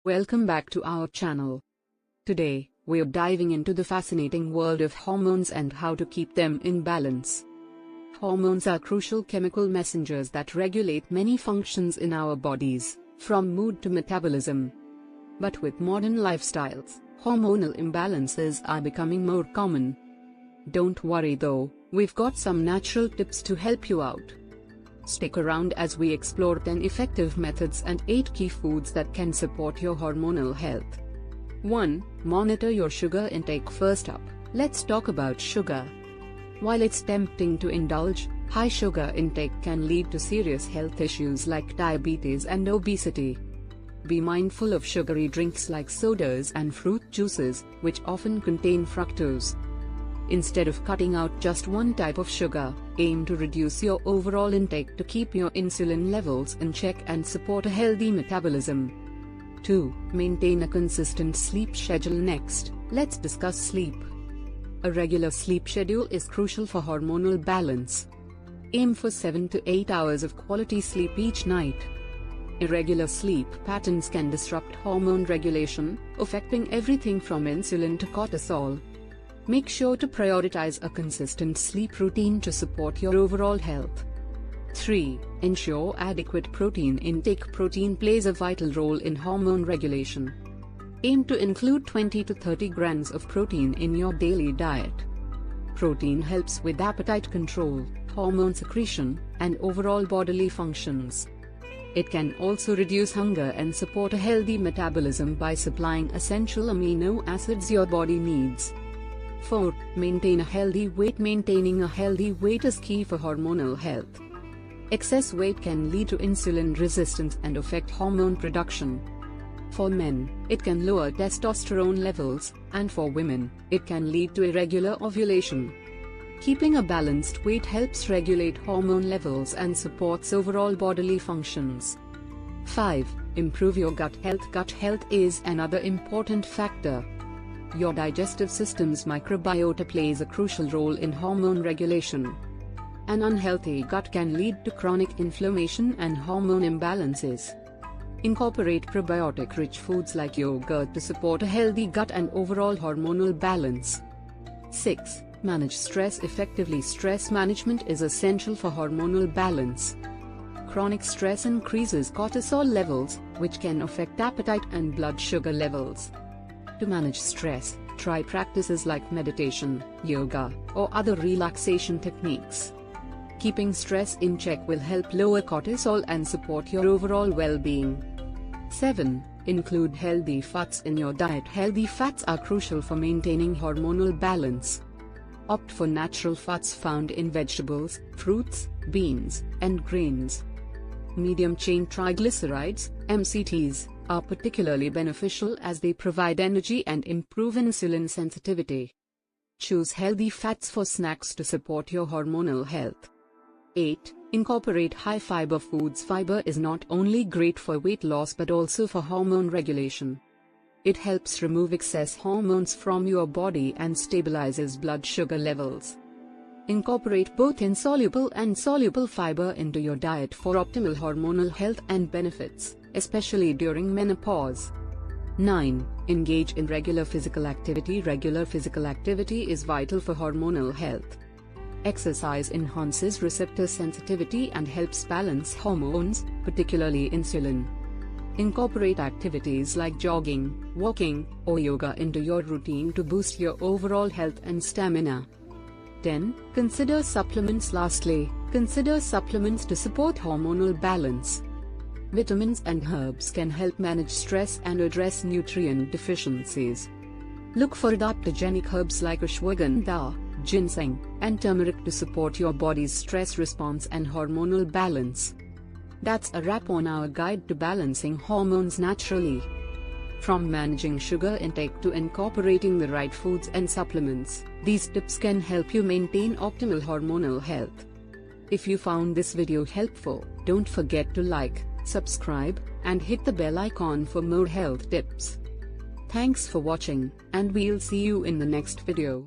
Welcome back to our channel. Today, we're diving into the fascinating world of hormones and how to keep them in balance. Hormones are crucial chemical messengers that regulate many functions in our bodies, from mood to metabolism. But with modern lifestyles, hormonal imbalances are becoming more common. Don't worry though, we've got some natural tips to help you out. Stick around as we explore 10 effective methods and 8 key foods that can support your hormonal health. 1. Monitor your sugar intake. First up, let's talk about sugar. While it's tempting to indulge, high sugar intake can lead to serious health issues like diabetes and obesity. Be mindful of sugary drinks like sodas and fruit juices, which often contain fructose. Instead of cutting out just one type of sugar, aim to reduce your overall intake to keep your insulin levels in check and support a healthy metabolism. 2. Maintain a consistent sleep schedule. Next, let's discuss sleep. A regular sleep schedule is crucial for hormonal balance. Aim for 7 to 8 hours of quality sleep each night. Irregular sleep patterns can disrupt hormone regulation, affecting everything from insulin to cortisol. Make sure to prioritize a consistent sleep routine to support your overall health. 3. Ensure adequate protein intake. Protein plays a vital role in hormone regulation. Aim to include 20 to 30 grams of protein in your daily diet. Protein helps with appetite control, hormone secretion, and overall bodily functions. It can also reduce hunger and support a healthy metabolism by supplying essential amino acids your body needs. 4. Maintain a healthy weight. Maintaining a healthy weight is key for hormonal health. Excess weight can lead to insulin resistance and affect hormone production. For men, it can lower testosterone levels, and for women, it can lead to irregular ovulation. Keeping a balanced weight helps regulate hormone levels and supports overall bodily functions. 5. Improve your gut health. Gut health is another important factor. Your digestive system's microbiota plays a crucial role in hormone regulation. An unhealthy gut can lead to chronic inflammation and hormone imbalances. Incorporate probiotic-rich foods like yogurt to support a healthy gut and overall hormonal balance. 6. Manage stress effectively. Stress management is essential for hormonal balance. Chronic stress increases cortisol levels, which can affect appetite and blood sugar levels. To manage stress, try practices like meditation, yoga, or other relaxation techniques. Keeping stress in check will help lower cortisol and support your overall well-being. 7. Include healthy fats in your diet. Healthy fats are crucial for maintaining hormonal balance. Opt for natural fats found in vegetables, fruits, beans, and grains. Medium-chain triglycerides, MCTs, are particularly beneficial as they provide energy and improve insulin sensitivity. Choose healthy fats for snacks to support your hormonal health. 8. Incorporate high-fiber foods. Fiber is not only great for weight loss but also for hormone regulation. It helps remove excess hormones from your body and stabilizes blood sugar levels. Incorporate both insoluble and soluble fiber into your diet for optimal hormonal health and benefits, especially during menopause. 9. Engage in regular physical activity. Regular physical activity is vital for hormonal health. Exercise enhances receptor sensitivity and helps balance hormones, particularly insulin. Incorporate activities like jogging, walking, or yoga into your routine to boost your overall health and stamina. 10. Consider supplements. Lastly, consider supplements to support hormonal balance. Vitamins and herbs can help manage stress and address nutrient deficiencies. Look for adaptogenic herbs like ashwagandha, ginseng, and turmeric to support your body's stress response and hormonal balance. That's a wrap on our guide to balancing hormones naturally. From managing sugar intake to incorporating the right foods and supplements, these tips can help you maintain optimal hormonal health. If you found this video helpful, don't forget to like, subscribe, and hit the bell icon for more health tips. Thanks for watching, and we'll see you in the next video.